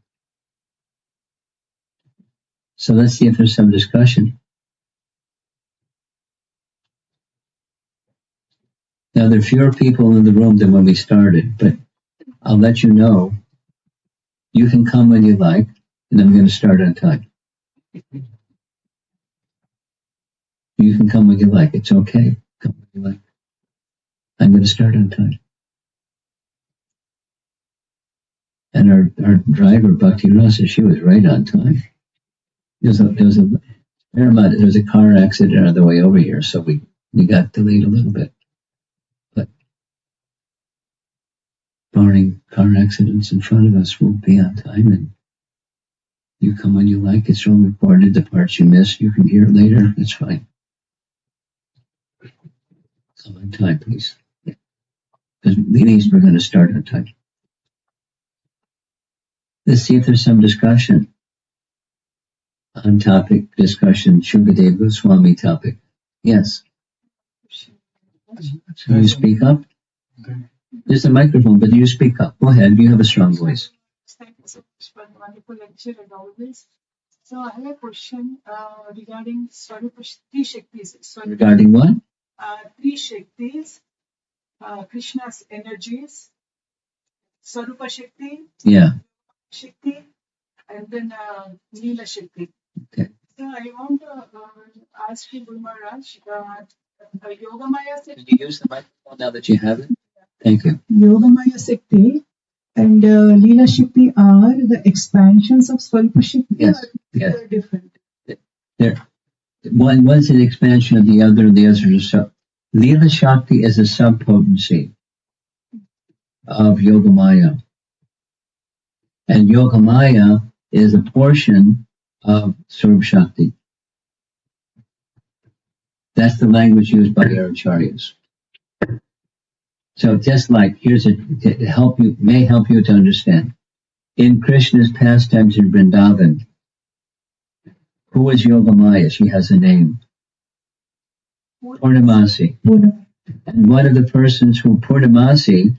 So let's see if there's some discussion. Now, there are fewer people in the room than when we started, but I'll let you know. You can come when you like, and I'm going to start on time. You can come when you like. It's okay. Come when you like. I'm going to start on time. And our driver, Bhakti Rasa, she was right on time. There was a car accident on the way over here, so we got delayed a little bit. But barring car accidents in front of us, we'll be on time, and you come when you like. It's all recorded. The parts you missed, you can hear later. It's fine. Come on time, please. Because meetings, we're going to start on time. Let's see if there's some discussion on topic discussion, Sukadeva Goswami topic. Yes. So you speak up? There's a microphone, but you speak up. Go ahead. You have a strong voice. Thank you so much for the wonderful lecture and all this. So I have a question regarding three Shaktis. Regarding what? Three Shaktis, Krishna's energies, Swarupa Shakti, Shakti, and then Leela Shakti. Okay. So I want to ask you, Guru Maharaj, Yogamaya Shakti. Can you use the microphone now that you have it? Thank you. Yogamaya Shakti and Leela Shakti are the expansions of Swarupa Shakti. Yes. They're different. One's an expansion of the other, and the other is a sub. Leela Shakti is a sub-potency. of Yogamaya. And Yogamaya is a portion of Swarup Shakti. That's the language used by the Acharyas. So just like, may help you to understand. In Krishna's pastimes in Vrindavan, who is Yogamaya? She has a name. Purnamasi. And one of the persons who Purnamasi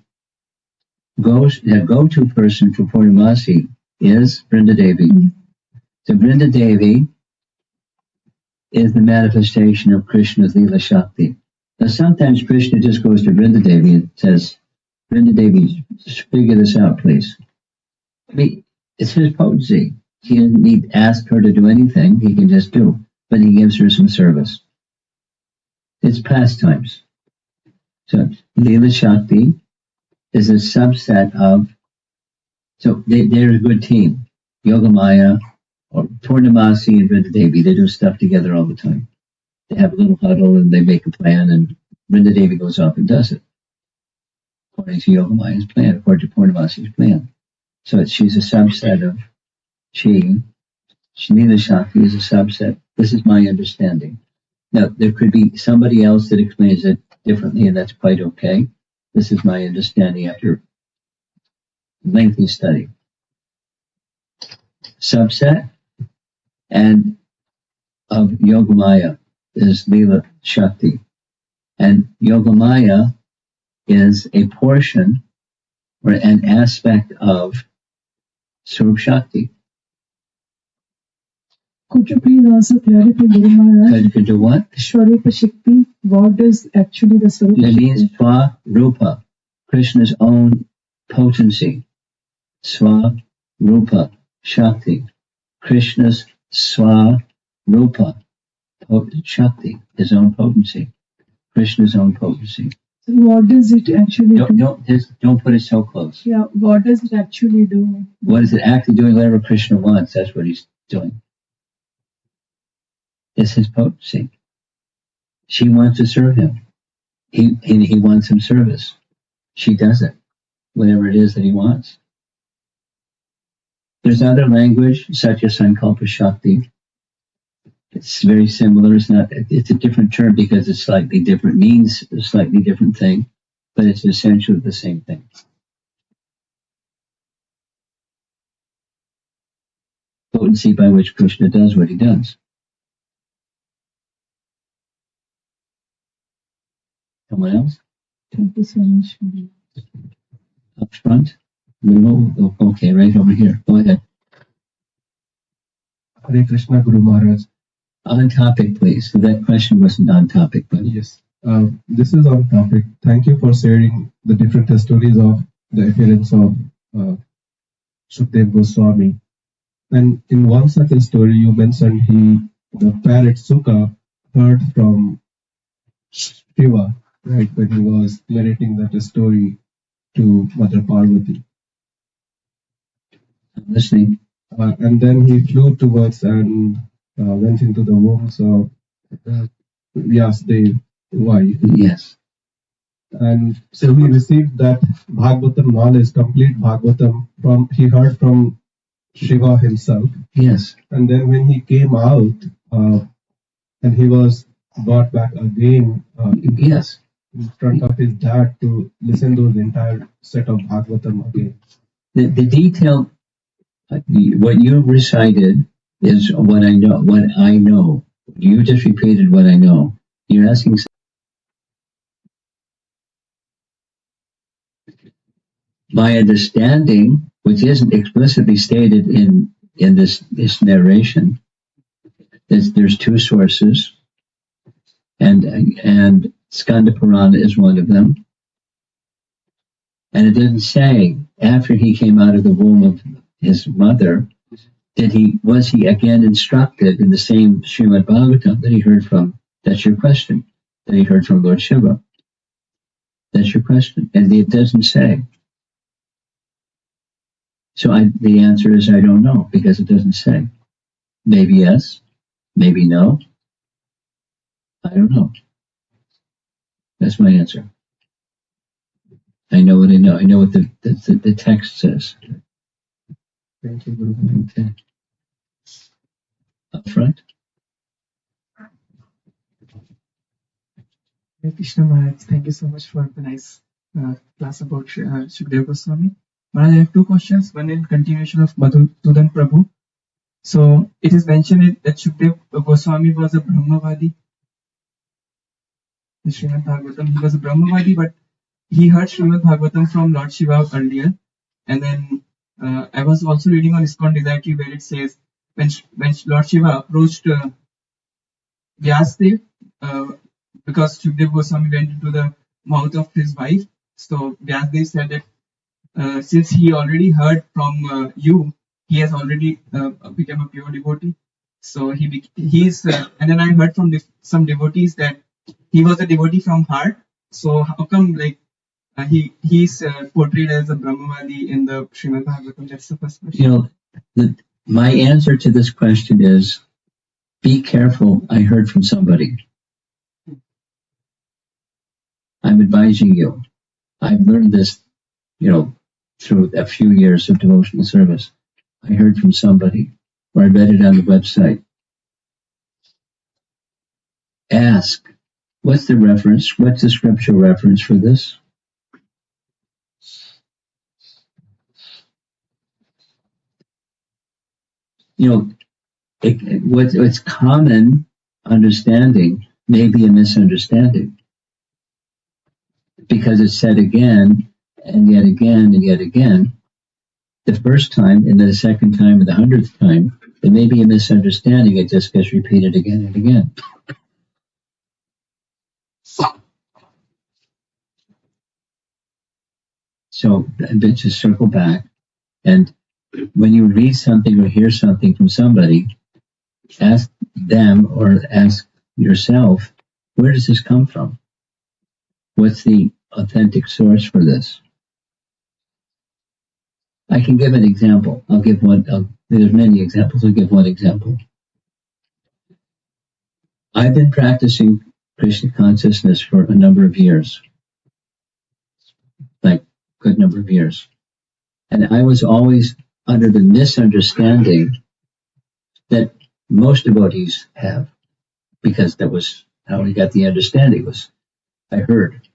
the go-to person for Purnamasi is Vrindadevi. So Vrindadevi is the manifestation of Krishna's Leela Shakti. Now sometimes Krishna just goes to Vrindadevi and says, Vrindadevi, figure this out, please. I mean, it's his potency. He doesn't need to ask her to do anything. He can just do. But he gives her some service. It's pastimes. So Leela Shakti is a subset of, so they're a good team. Yogamaya or Purnamasi and Vrindadevi, they do stuff together all the time. They have a little huddle and they make a plan, and Vrindadevi goes off and does it according to Yogamaya's plan, according to Purnamasi's plan. So she's a subset of Leela Shakti is a subset. This is my understanding. Now, there could be somebody else that explains it differently, and that's quite okay. This is my understanding after lengthy study. Subset and of Yogamaya is Leela Shakti. And Yogamaya is a portion or an aspect of Swarup Shakti. Could you please also clarify, Guru Maharaj? Could do what? Swarupa Shakti. What is actually the Swarupa Shakti? It means Swarupa, Krishna's own potency. Swarupa Shakti. Krishna's Swarupa Shakti, his own potency. Krishna's own potency. So what does it actually do? Don't put it so close. Yeah, what does it actually do? What is it actually doing? Whatever Krishna wants, that's what he's doing. It's his potency. She wants to serve him. He wants some service. She does it. Whatever it is that he wants. There's other language, such as Sankalpa Shakti. It's very similar. It's a different term because it's slightly different, means a slightly different thing, but it's essentially the same thing. Potency by which Krishna does what he does. Someone else? Thank you so much. Up front? Middle? Okay, right over here. Go ahead. Hare Krishna, Guru Maharaj. On topic, please. So that question wasn't on topic, but Yes, this is on topic. Thank you for sharing the different stories of the appearance of Sukadeva Goswami. And in one such a story, you mentioned the parrot Suka heard from Shiva, right, when he was narrating that story to Mother Parvati. I'm listening. And then he flew towards and went into the wombs of Vyasadeva wife. Yes. And so he received that Bhagavatam knowledge, complete Bhagavatam, he heard from Shiva himself. Yes. And then when he came out, and he was brought back again Yes. in front of his dad to listen to the entire set of Bhagavatam again. The detail, what you recited is what I know. You just repeated what I know. You're asking. My understanding, which isn't explicitly stated in this narration, is there's two sources, and Skanda Purana is one of them. And it doesn't say after he came out of the womb of his mother, was he again instructed in the same Srimad Bhagavatam that he heard from? That's your question. That he heard from Lord Shiva. That's your question, and it doesn't say. So the answer is I don't know, because it doesn't say. Maybe yes, maybe no. I don't know. That's my answer. I know what I know. I know what the text says. Thank you, Guru. Okay. Up front. Hare Krishna Maharaj, thank you so much for the nice class about Sukadeva Goswami. Maharaj, I have two questions. One in continuation of Madhusudan Prabhu. So it is mentioned that Sukadeva Goswami was a Brahmavadi. In Srimad Bhagavatam, he was a Brahmavadi, but he heard Srimad Bhagavatam from Lord Shiva earlier. And then I was also reading on ISKCON Desire where it says when Lord Shiva approached Vyasdev, because Sukadeva Goswami went into the mouth of his wife, so Vyasdev said that since he already heard from you, he has already become a pure devotee. So he's and then I heard from some devotees that he was a devotee from heart. So how come like he's portrayed as a Brahmavadi in the Srimad Bhagavatam? That's the first question. My answer to this question is, be careful. I heard from somebody. I'm advising you. I've learned this, through a few years of devotional service. I heard from somebody, or I read it on the website. Ask, what's the reference? What's the scriptural reference for this? What's common understanding may be a misunderstanding, because it's said again and yet again and yet again. The first time and then the second time and the 100th time, it may be a misunderstanding. It just gets repeated again and again. So let's just circle back. And when you read something or hear something from somebody, ask them or ask yourself, where does this come from? What's the authentic source for this? I can give an example. I'll give one. There's many examples. I'll give one example. I've been practicing Krishna consciousness for a number of years, like good number of years. And I was always under the misunderstanding that most devotees have, because that was how we got the understanding, was I heard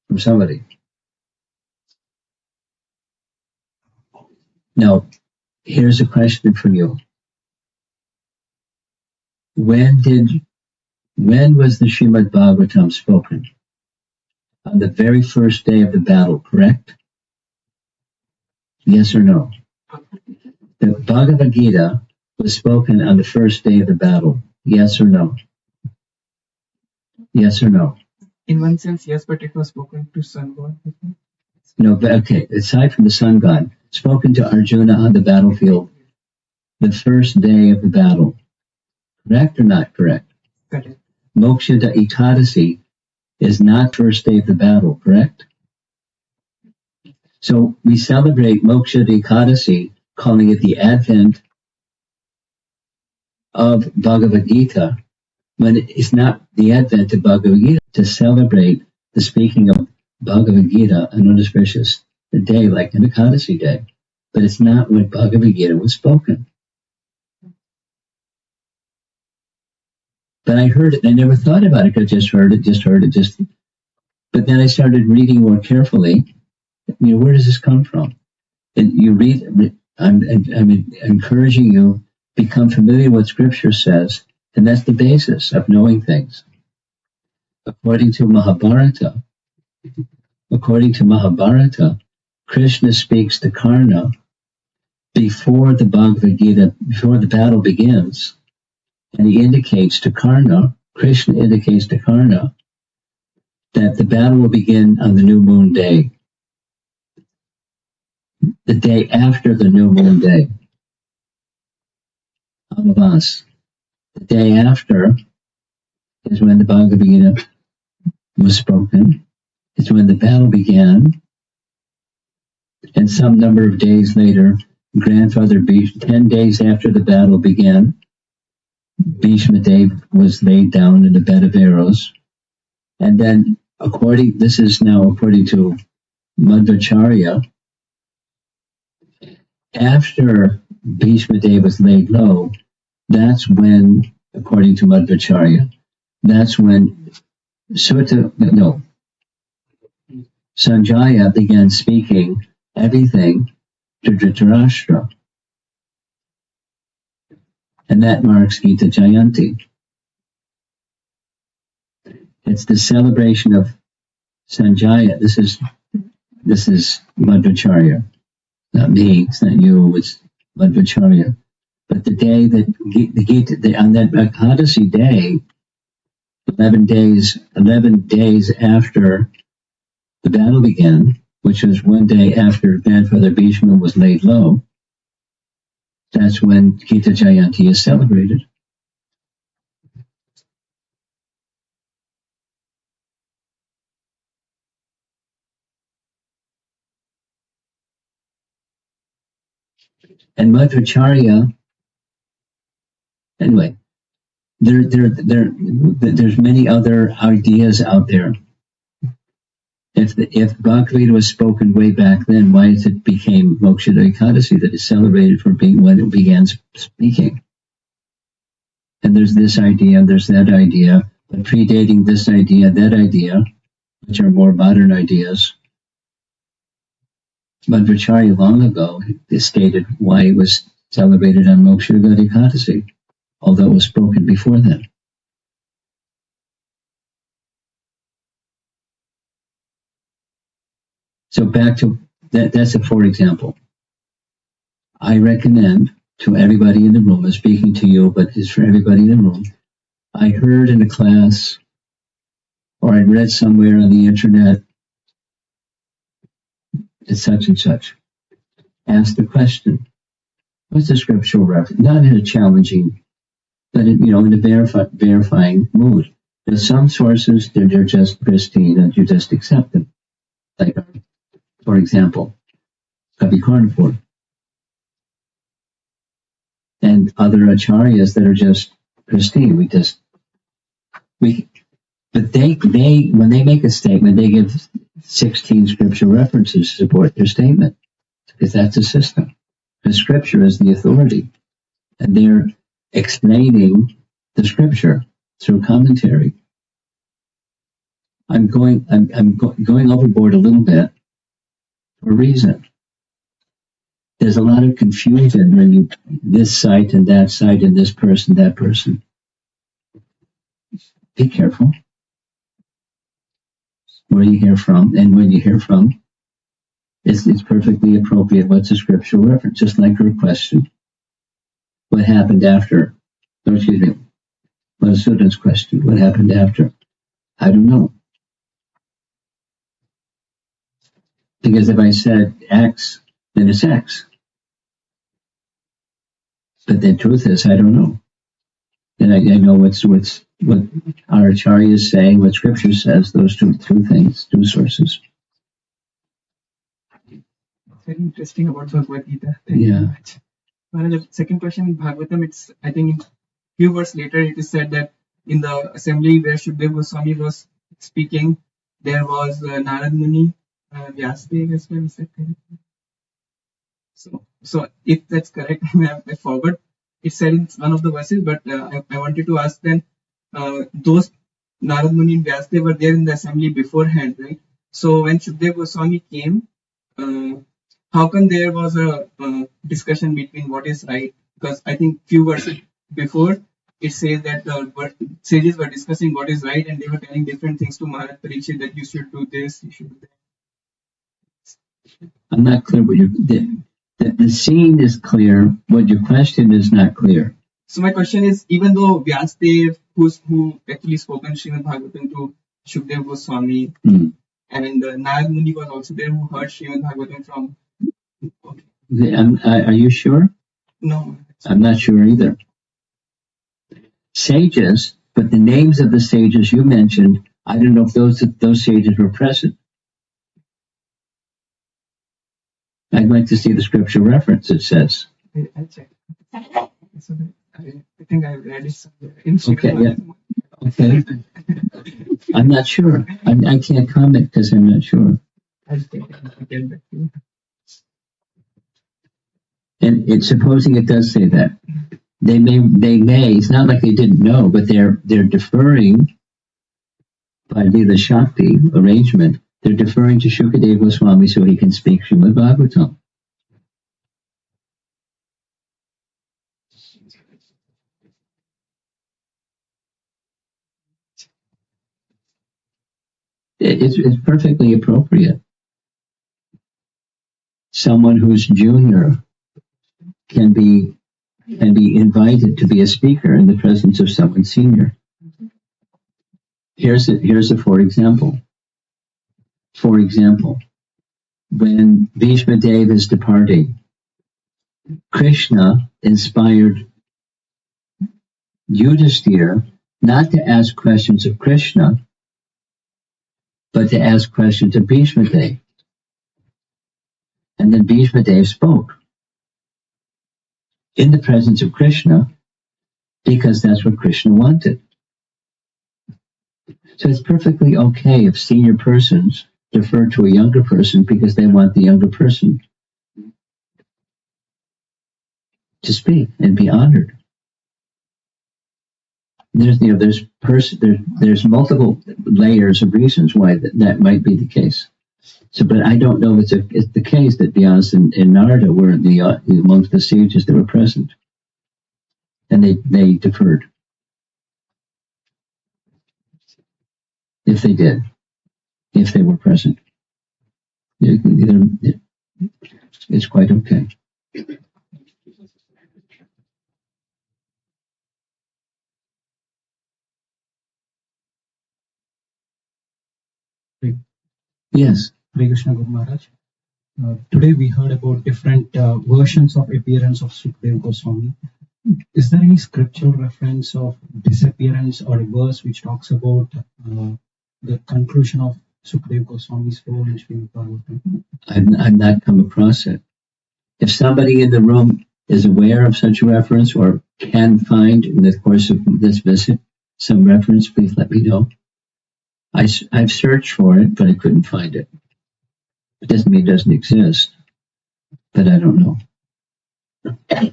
from somebody. Now, here's a question for you. When was the Srimad Bhagavatam spoken? On the very first day of the battle, correct? Yes or no? The Bhagavad Gita was spoken on the first day of the battle. Yes or no? Yes or no? In one sense, yes, but it was spoken to sun god. No, but okay, aside from the sun god, spoken to Arjuna on the battlefield, the first day of the battle. Correct or not correct? Correct. Moksha Ekadasi is not first day of the battle, correct? So we celebrate Moksha Ekadasi, calling it the advent of Bhagavad Gita, when it's not the advent of Bhagavad Gita, to celebrate the speaking of Bhagavad Gita on an auspicious day, like an Ekadasi day. But it's not when Bhagavad Gita was spoken. But I heard it, I never thought about it, I just heard it. But then I started reading more carefully. Where does this come from? And you read, I'm encouraging you, become familiar with what Scripture says, and that's the basis of knowing things. According to Mahabharata, Krishna speaks to Karna before the Bhagavad Gita, before the battle begins, and he indicates to Karna, Krishna indicates to Karna, that the battle will begin on the new moon day, the day after the new moon day, Amavas. The day after is when the Bhagavad Gita was spoken. It's when the battle began. And some number of days later, grandfather Bhishma, 10 days after the battle began, Bhishma Dev was laid down in the bed of arrows. And then, according to Madhvacharya, after Bhishma Dev was laid low, that's when, according to Madhvacharya, that's when Sanjaya began speaking everything to Dhritarashtra. And that marks Gita Jayanti. It's the celebration of Sanjaya. This is Madhvacharya. Not me, it's not you, it's Madhvacharya. But the day that the Gita, on that Ekadasi day, 11 days after the battle began, which was one day after Grandfather Bhishma was laid low, that's when Gita Jayanti is celebrated. And Madhvacharya, anyway, there's many other ideas out there. If Bhagavad was spoken way back then, why is it became Moksha Ekadasi that is celebrated for being when it began speaking? And there's this idea, there's that idea, but predating this idea, that idea, which are more modern ideas, Madhvacharya long ago stated why it was celebrated on Moksha Ekadasi, although it was spoken before then. So back to that, that's a for example. I recommend to everybody in the room, I'm speaking to you, but it's for everybody in the room. I heard in a class, or I read somewhere on the internet, it's such and such. Ask the question, what's the scriptural reference? Not in a challenging, but in a verifying mood. There's some sources that are just pristine and you just accept them. Like, for example, Kavi Karnapur. And other acharyas that are just pristine. But they when they make a statement, they give 16 scripture references to support their statement, because that's a system. The scripture is the authority, and they're explaining the scripture through commentary. I'm going overboard a little bit for a reason. There's a lot of confusion when you this site and that site and this person, that person. Be careful where you hear from, and when you hear from, it's perfectly appropriate. What's a scriptural reference? Just like her question. What happened after? Oh, excuse me. Madhusudhan's question. What happened after? I don't know. Because if I said X, then it's X. But the truth is, I don't know. And I know what our acharyas say, what scripture says, those two things, two sources. It's very interesting about Bhagavad Gita. Thank you very much. The second question in Bhagavatam, it's, I think, in few verses later, it is said that in the assembly where Sukadeva Goswami was speaking, there was Narad Muni, Vyasadeva as well. Is that correct? So if that's correct, I forgot. It said in one of the verses, but I wanted to ask then, those Narad Muni and Vyasadeva were there in the assembly beforehand, right? So when Sukadeva Goswami came, how come there was a discussion between what is right? Because I think few verses before, it says that the sages were discussing what is right, and they were telling different things to Maharaj Parikshit, that you should do this, you should do that. I'm not clear what you did. The scene is clear. What your question is not clear. So my question is, even though Vyasadeva, who actually spoken Srimad Bhagavatam to Sukadeva Goswami, and Narad Muni was also there, who heard Srimad Bhagavatam from. Okay. Are you sure? No. I'm not sure either. Sages, but the names of the sages you mentioned, I don't know if those sages were present. I'd like to see the scripture reference, it says. I'll check. So I think I read it somewhere. Okay, yeah. Okay. I'm not sure. I can't comment because I'm not sure. I'll get back to you. And it's supposing it does say that. They may, it's not like they didn't know, but they're deferring by the Shakti arrangement. They're deferring to Sukadeva Goswami so he can speak Srimad Bhagavatam. It's perfectly appropriate. Someone who's junior can be invited to be a speaker in the presence of someone senior. Here's a for example. For example, when Bhishma Dev is departing, Krishna inspired Yudhishthira not to ask questions of Krishna, but to ask questions of Bhishma Dev. And then Bhishma Dev spoke in the presence of Krishna because that's what Krishna wanted. So it's perfectly okay if senior persons defer to a younger person because they want the younger person to speak and be honored. There's multiple layers of reasons why that might be the case. So, but I don't know if it's the case that Vyasa and Narada were amongst the sages that were present, and they deferred. If they did, if they were present, it's quite okay. Yes. Hare Krishna Guru Maharaj. Today we heard about different versions of appearance of Sukadeva Goswami. Is there any scriptural reference of disappearance or a verse which talks about the conclusion of Sukadeva Goswami's role in Srimad Bhagavatam? I've not come across it. If somebody in the room is aware of such a reference or can find in the course of this visit some reference, please let me know. I've searched for it, but I couldn't find it. It doesn't mean it doesn't exist, but I don't know. Hare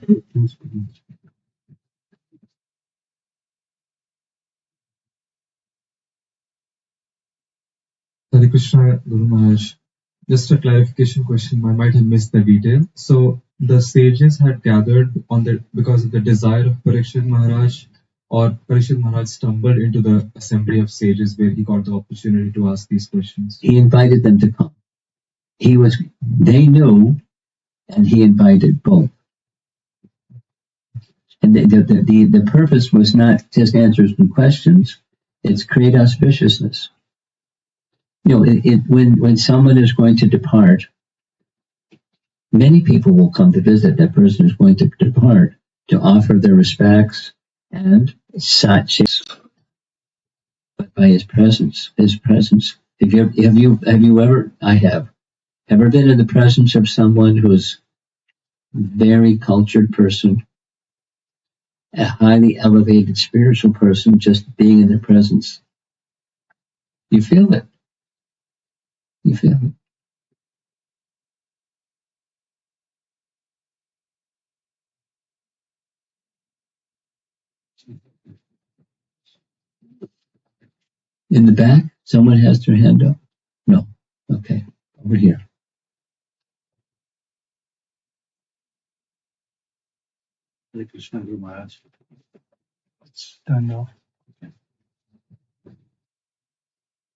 Krishna Guru Maharaj. Just a clarification question. I might have missed the detail. So the sages had gathered because of the desire of Parikshit Maharaj, or Parikshit Maharaj stumbled into the assembly of sages where he got the opportunity to ask these questions. He invited them to come. They knew, and he invited both. And the purpose was not just answer some questions; it's create auspiciousness. When someone is going to depart, many people will come to visit that person who's going to depart to offer their respects and such. But by his presence. Have you ever? I have. Ever been in the presence of someone who's very cultured person, a highly elevated spiritual person, just being in their presence? You feel it. You feel it. In the back, someone has their hand up? No. Okay. Over here. Hare Krishna Guru Maharaj. It's turned off. Okay.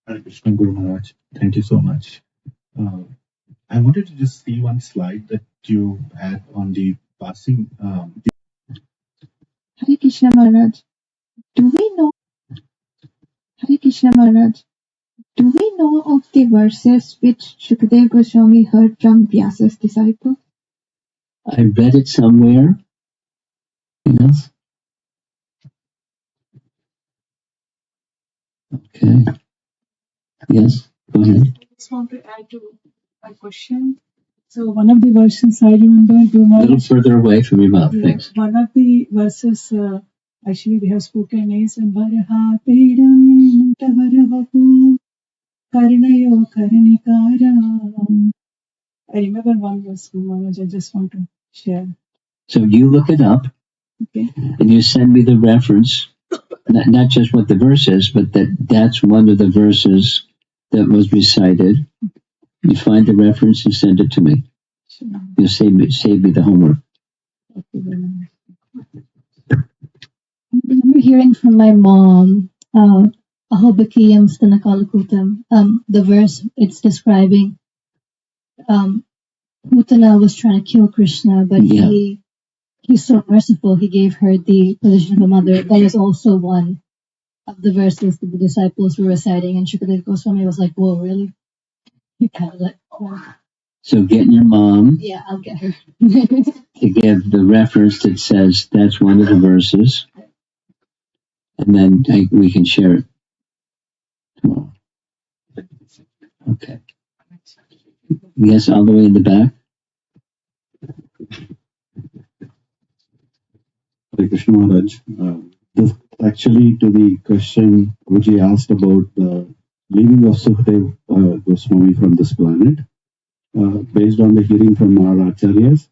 Hare Krishna Guru Maharaj. Thank you so much. I wanted to just see one slide that you had on the passing. Hare Krishna Maharaj. Do we know? Hare Krishna Maharaj. Do we know of the verses which Sukadeva Goswami heard from Vyasa's disciple? I read it somewhere. Yes. Okay. Yes. Go ahead. I just want to add to my question. So one of the verses I remember, A little further away from your mouth, thanks. one of the verses actually they have spoken is Baraha Pedam Tavaravapu Karnayo Karnikara. I remember one verse, Maharaj, I just want to share. So you look it up, Okay. and you send me the reference, not just what the verse is, but that's one of the verses that was recited. You find the reference and send it to me. Sure. You save me the homework. I remember hearing from my mom, Ahobakiyam Stanakalakutam, the verse it's describing, Putana was trying to kill Krishna, but he's so merciful, he gave her the position of a mother. That is also one of the verses that the disciples were reciting, and Sukadeva Goswami was like, whoa, really? You kind of like, oh. So get your mom. Yeah, I'll get her. To give the reference that says that's one of the verses, and then we can share it tomorrow. Okay. Yes, all the way in the back. Hare Krishna Maharaj. This actually to the question which he asked about the leaving of Sukadeva Goswami from this planet. Based on the hearing from our acharyas,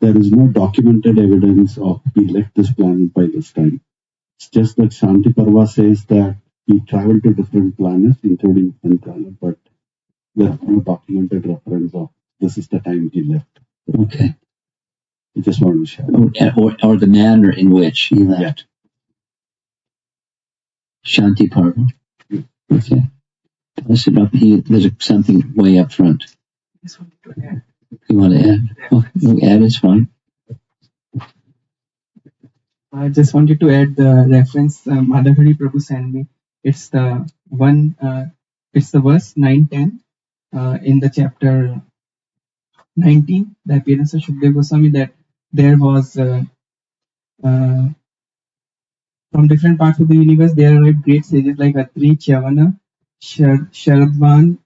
there is no documented evidence of he left this planet by this time. It's just that Shanti Parva says that he traveled to different planets, including one planet, but there is no documented reference of this is the time he left. Okay. I just wanted to share. Or the manner in which he left. Shanti Parva. Okay. Pass it up. There's something way up front. You want to add? Oh, add is fine. I just wanted to add the reference Madhavari Prabhu sent me. It's the one. It's the verse 9-10 in the chapter 19, the appearance of Sukadeva Goswami. That there was from different parts of the universe there arrived great sages like Atri, Chavana, Sharadvan,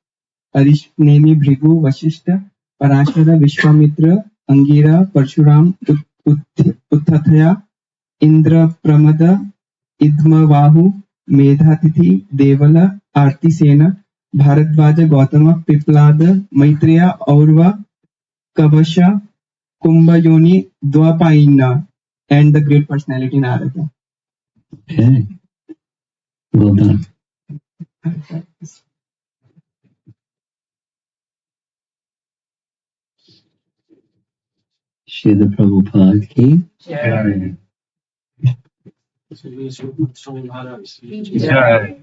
Arishpnemi, Bhrigu, Vashishta, Parashara, Vishwamitra, Angira, Parshuram, Uthathaya, Indra, Pramada, Idmavahu, Medhatithi, Devala, Artisena, Bharadvaja, Gautama, Piplada, Maitreya, Aurva, Kavasha, Kumbhayoni, Dwapaina, and the great personality Narada. Okay. Well done. Srila Prabhupada ki. Swami Maharaj. Jai.